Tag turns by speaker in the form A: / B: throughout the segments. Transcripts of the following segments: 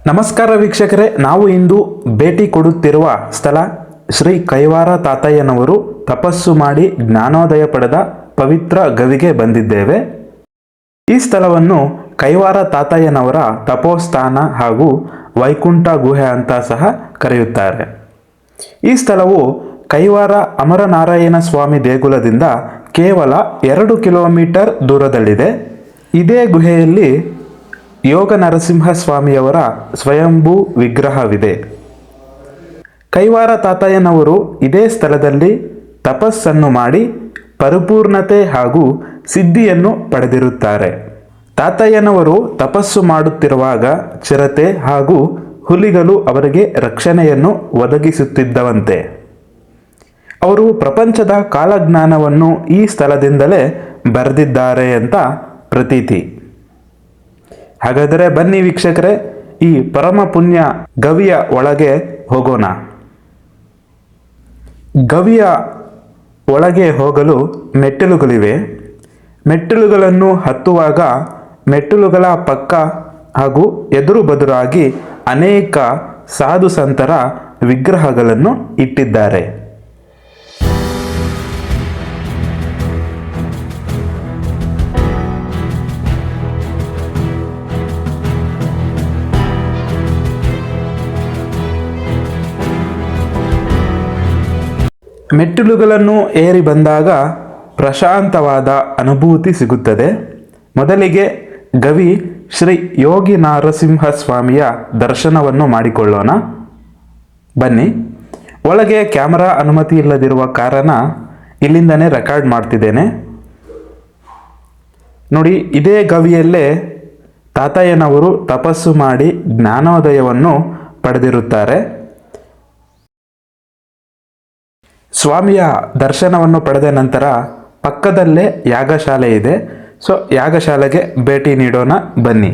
A: ನಮಸ್ಕಾರ ವೀಕ್ಷಕರೇ, ನಾವು ಇಂದು ಭೇಟಿ ಕೊಡುತ್ತಿರುವ ಸ್ಥಳ ಶ್ರೀ ಕೈವಾರ ತಾತಯ್ಯನವರು ತಪಸ್ಸು ಮಾಡಿ ಜ್ಞಾನೋದಯ ಪಡೆದ ಪವಿತ್ರ ಗವಿಗೆ ಬಂದಿದ್ದೇವೆ. ಈ ಸ್ಥಳವನ್ನು ಕೈವಾರ ತಾತಯ್ಯನವರ ತಪೋಸ್ಥಾನ ಹಾಗೂ ವೈಕುಂಠ ಗುಹೆ ಅಂತ ಸಹ ಕರೆಯುತ್ತಾರೆ. ಈ ಸ್ಥಳವು ಕೈವಾರ ಅಮರನಾರಾಯಣ ಸ್ವಾಮಿ ದೇಗುಲದಿಂದ ಕೇವಲ 2 ಕಿಲೋಮೀಟರ್ ದೂರದಲ್ಲಿದೆ. ಇದೇ ಗುಹೆಯಲ್ಲಿ ಯೋಗ ನರಸಿಂಹ ಸ್ವಾಮಿಯವರ ಸ್ವಯಂಭೂ ವಿಗ್ರಹವಿದೆ. ಕೈವಾರ ತಾತಯ್ಯನವರು ಇದೇ ಸ್ಥಳದಲ್ಲಿ ತಪಸ್ಸನ್ನು ಮಾಡಿ ಪರಿಪೂರ್ಣತೆ ಹಾಗೂ ಸಿದ್ಧಿಯನ್ನು ಪಡೆದಿರುತ್ತಾರೆ. ತಾತಯ್ಯನವರು ತಪಸ್ಸು ಮಾಡುತ್ತಿರುವಾಗ ಚಿರತೆ ಹಾಗೂ ಹುಲಿಗಳು ಅವರಿಗೆ ರಕ್ಷಣೆಯನ್ನು ಒದಗಿಸುತ್ತಿದ್ದವಂತೆ. ಅವರು ಪ್ರಪಂಚದ ಕಾಲಜ್ಞಾನವನ್ನು ಈ ಸ್ಥಳದಿಂದಲೇ ಬರೆದಿದ್ದಾರೆ ಅಂತ ಪ್ರತೀತಿ. ಹಾಗಾದರೆ ಬನ್ನಿ ವೀಕ್ಷಕರೇ, ಈ ಪರಮ ಪುಣ್ಯ ಗವಿಯ ಒಳಗೆ ಹೋಗೋಣ. ಗವಿಯ ಒಳಗೆ ಹೋಗಲು ಮೆಟ್ಟಿಲುಗಳಿವೆ. ಮೆಟ್ಟಿಲುಗಳನ್ನು ಹತ್ತುವಾಗ ಮೆಟ್ಟಿಲುಗಳ ಪಕ್ಕ ಹಾಗೂ ಎದುರು ಬದುರಾಗಿ ಅನೇಕ ಸಾಧು ಸಂತರ ವಿಗ್ರಹಗಳನ್ನು ಇಟ್ಟಿದ್ದಾರೆ. ಮೆಟ್ಟಿಲುಗಳನ್ನು ಏರಿ ಬಂದಾಗ ಪ್ರಶಾಂತವಾದ ಅನುಭೂತಿ ಸಿಗುತ್ತದೆ. ಮೊದಲಿಗೆ ಗವಿ ಶ್ರೀ ಯೋಗಿ ನರಸಿಂಹ ಸ್ವಾಮಿಯ ದರ್ಶನವನ್ನು ಮಾಡಿಕೊಳ್ಳೋಣ. ಬನ್ನಿ. ಒಳಗೆ ಕ್ಯಾಮರಾ ಅನುಮತಿ ಇಲ್ಲದಿರುವ ಕಾರಣ ಇಲ್ಲಿಂದನೇ ರೆಕಾರ್ಡ್ ಮಾಡ್ತಿದ್ದೇನೆ. ನೋಡಿ, ಇದೇ ಗವಿಯಲ್ಲೇ ತಾತಯ್ಯನವರು ತಪಸ್ಸು ಮಾಡಿ ಜ್ಞಾನೋದಯವನ್ನು ಪಡೆದಿರುತ್ತಾರೆ. ಸ್ವಾಮಿಯ ದರ್ಶನವನ್ನು ಪಡೆದ ನಂತರ ಪಕ್ಕದಲ್ಲೇ ಯಾಗಶಾಲೆ ಇದೆ. ಸೊ ಯಾಗಶಾಲೆಗೆ ಭೇಟಿ ನೀಡೋಣ ಬನ್ನಿ.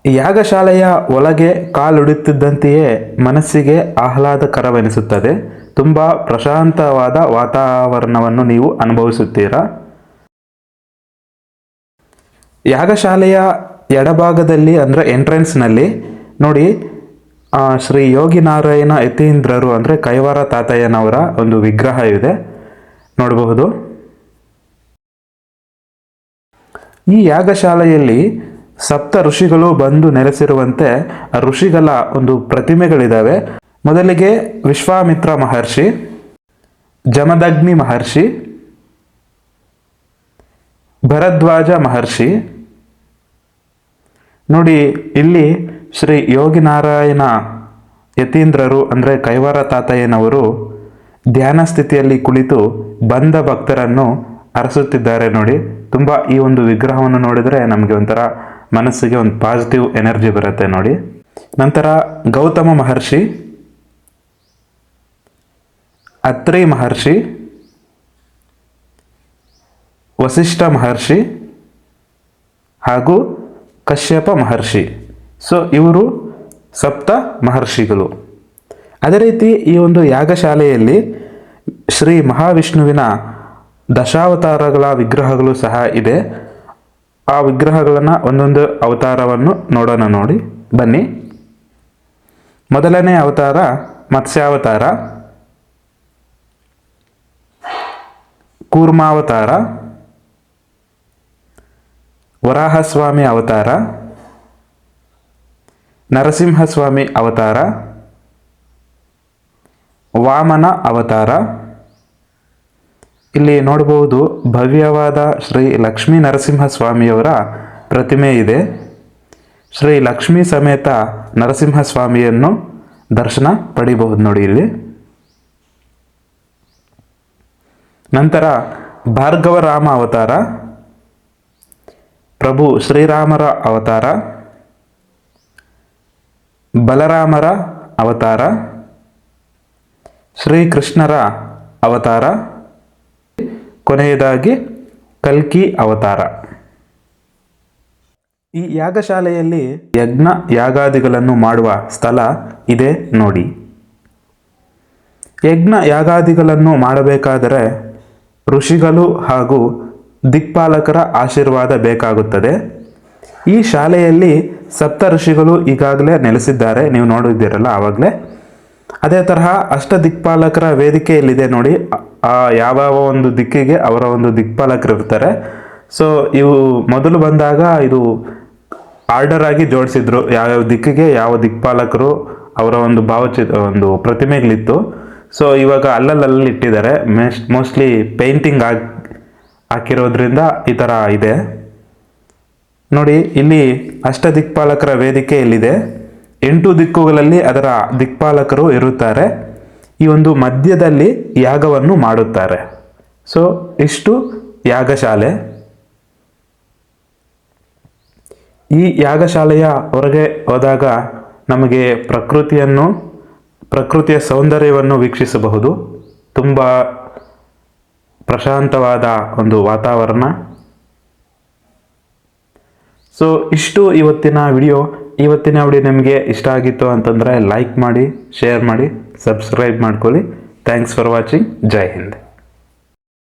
A: ಯಾಗಶಾಲೆಯ ಒಳಗೆ ಕಾಲಿಡುತ್ತಿದ್ದಂತೆಯೇ ಮನಸ್ಸಿಗೆ ಆಹ್ಲಾದಕರವೆನಿಸುತ್ತದೆ. ತುಂಬ ಪ್ರಶಾಂತವಾದ ವಾತಾವರಣವನ್ನು ನೀವು ಅನುಭವಿಸುತ್ತೀರಾ. ಯಾಗಶಾಲೆಯ ಎಡಭಾಗದಲ್ಲಿ ಅಂದರೆ ಎಂಟ್ರೆನ್ಸ್ನಲ್ಲಿ ನೋಡಿ, ಶ್ರೀ ಯೋಗಿ ನಾರಾಯಣ ಯತೀಂದ್ರರು ಅಂದರೆ ಕೈವಾರ ತಾತಯ್ಯನವರ ಒಂದು ವಿಗ್ರಹ ಇದೆ, ನೋಡಬಹುದು. ಈ ಯಾಗಶಾಲೆಯಲ್ಲಿ ಸಪ್ತ ಋಷಿಗಳು ಬಂದು ನೆಲೆಸಿರುವಂತೆ ಋಷಿಗಳ ಒಂದು ಪ್ರತಿಮೆಗಳಿದ್ದಾವೆ. ಮೊದಲಿಗೆ ವಿಶ್ವಾಮಿತ್ರ ಮಹರ್ಷಿ, ಜಮದಗ್ನಿ ಮಹರ್ಷಿ, ಭರದ್ವಾಜ ಮಹರ್ಷಿ. ನೋಡಿ, ಇಲ್ಲಿ ಶ್ರೀ ಯೋಗಿ ನಾರಾಯಣ ಯತೀಂದ್ರರು ಅಂದರೆ ಕೈವಾರ ತಾತಯ್ಯನವರು ಧ್ಯಾನ ಸ್ಥಿತಿಯಲ್ಲಿ ಕುಳಿತು ಬಂದ ಭಕ್ತರನ್ನು ಅರಸುತ್ತಿದ್ದಾರೆ. ನೋಡಿ, ತುಂಬ ಈ ಒಂದು ವಿಗ್ರಹವನ್ನು ನೋಡಿದರೆ ನಮಗೆ ಒಂಥರ ಮನಸ್ಸಿಗೆ ಒಂದು ಪಾಸಿಟಿವ್ ಎನರ್ಜಿ ಬರುತ್ತೆ ನೋಡಿ. ನಂತರ ಗೌತಮ ಮಹರ್ಷಿ, ಅತ್ರಿ ಮಹರ್ಷಿ, ವಸಿಷ್ಠ ಮಹರ್ಷಿ ಹಾಗೂ ಕಶ್ಯಪ ಮಹರ್ಷಿ. ಸೊ ಇವರು ಸಪ್ತ ಮಹರ್ಷಿಗಳು. ಅದೇ ರೀತಿ ಈ ಒಂದು ಯಾಗಶಾಲೆಯಲ್ಲಿ ಶ್ರೀ ಮಹಾವಿಷ್ಣುವಿನ ದಶಾವತಾರಗಳ ವಿಗ್ರಹಗಳು ಸಹ ಇದೆ. ಆ ವಿಗ್ರಹಗಳನ್ನು ಒಂದೊಂದು ಅವತಾರವನ್ನು ನೋಡೋಣ. ನೋಡಿ ಬನ್ನಿ. ಮೊದಲನೇ ಅವತಾರ ಮತ್ಸ್ಯಾವತಾರ, ಕೂರ್ಮಾವತಾರ, ವರಾಹಸ್ವಾಮಿ ಅವತಾರ, ನರಸಿಂಹಸ್ವಾಮಿ ಅವತಾರ, ವಾಮನ ಅವತಾರ. ಇಲ್ಲಿ ನೋಡಬಹುದು ಭವ್ಯವಾದ ಶ್ರೀ ಲಕ್ಷ್ಮೀ ನರಸಿಂಹಸ್ವಾಮಿಯವರ ಪ್ರತಿಮೆ ಇದೆ. ಶ್ರೀ ಲಕ್ಷ್ಮೀ ಸಮೇತ ನರಸಿಂಹಸ್ವಾಮಿಯನ್ನು ದರ್ಶನ ಪಡಿಬಹುದು ನೋಡಿ ಇಲ್ಲಿ. ನಂತರ ಭಾರ್ಗವರಾಮ ಅವತಾರ, ಪ್ರಭು ಶ್ರೀರಾಮರ ಅವತಾರ, ಬಲರಾಮರ ಅವತಾರ, ಶ್ರೀಕೃಷ್ಣರ ಅವತಾರ, ಕೊನೆಯದಾಗಿ ಕಲ್ಕಿ ಅವತಾರ. ಈ ಯಾಗಶಾಲೆಯಲ್ಲಿ ಯಜ್ಞ ಯಾಗಾದಿಗಳನ್ನು ಮಾಡುವ ಸ್ಥಳ ಇದೆ ನೋಡಿ. ಯಜ್ಞ ಯಾಗಾದಿಗಳನ್ನು ಮಾಡಬೇಕಾದರೆ ಋಷಿಗಳು ಹಾಗೂ ದಿಕ್ಪಾಲಕರ ಆಶೀರ್ವಾದ ಬೇಕಾಗುತ್ತದೆ. ಈ ಶಾಲೆಯಲ್ಲಿ ಸಪ್ತ ಋಷಿಗಳು ಈಗಾಗಲೇ ನೆಲೆಸಿದ್ದಾರೆ, ನೀವು ನೋಡಿದ್ದೀರಲ್ಲ ಆವಾಗಲೇ. ಅದೇ ತರಹ ಅಷ್ಟ ದಿಕ್ಪಾಲಕರ ವೇದಿಕೆ ಇಲ್ಲಿದೆ ನೋಡಿ. ಯಾವ ಒಂದು ದಿಕ್ಕಿಗೆ ಅವರ ಒಂದು ದಿಕ್ಪಾಲಕರು ಇರ್ತಾರೆ. ಸೊ ಇವು ಮೊದಲು ಬಂದಾಗ ಇದು ಆರ್ಡರ್ ಆಗಿ ಜೋಡಿಸಿದ್ರು, ಯಾವ್ಯಾವ ದಿಕ್ಕಿಗೆ ಯಾವ ದಿಕ್ಪಾಲಕರು ಅವರ ಒಂದು ಒಂದು ಪ್ರತಿಮೆಗಳಿತ್ತು. ಸೊ ಇವಾಗ ಅಲ್ಲಲ್ಲಿ ಇಟ್ಟಿದ್ದಾರೆ, ಮೋಸ್ಟ್ಲಿ ಪೇಂಟಿಂಗ್ ಹಾಕಿರೋದ್ರಿಂದ ಈ ಥರ ಇದೆ ನೋಡಿ. ಇಲ್ಲಿ ಅಷ್ಟ ದಿಕ್ಪಾಲಕರ ವೇದಿಕೆ ಇಲ್ಲಿದೆ. 8 ದಿಕ್ಕುಗಳಲ್ಲಿ ಅದರ ದಿಕ್ಪಾಲಕರು ಇರುತ್ತಾರೆ. ಈ ಒಂದು ಮಧ್ಯದಲ್ಲಿ ಯಾಗವನ್ನು ಮಾಡುತ್ತಾರೆ. ಸೊ ಇಷ್ಟು ಯಾಗಶಾಲೆ. ಈ ಯಾಗಶಾಲೆಯ ಹೊರಗೆ ಹೋದಾಗ ನಮಗೆ ಪ್ರಕೃತಿಯ ಸೌಂದರ್ಯವನ್ನು ವೀಕ್ಷಿಸಬಹುದು. ತುಂಬ ಪ್ರಶಾಂತವಾದ ಒಂದು ವಾತಾವರಣ. ಸೊ ಇಷ್ಟು ಇವತ್ತಿನ ವಿಡಿಯೋ ನಿಮಗೆ ಇಷ್ಟ ಆಗಿತ್ತು ಅಂತಂದರೆ ಲೈಕ್ ಮಾಡಿ, ಶೇರ್ ಮಾಡಿ, ಸಬ್ಸ್ಕ್ರೈಬ್ ಮಾಡ್ಕೊಳ್ಳಿ. Thanks for watching. Jai Hind.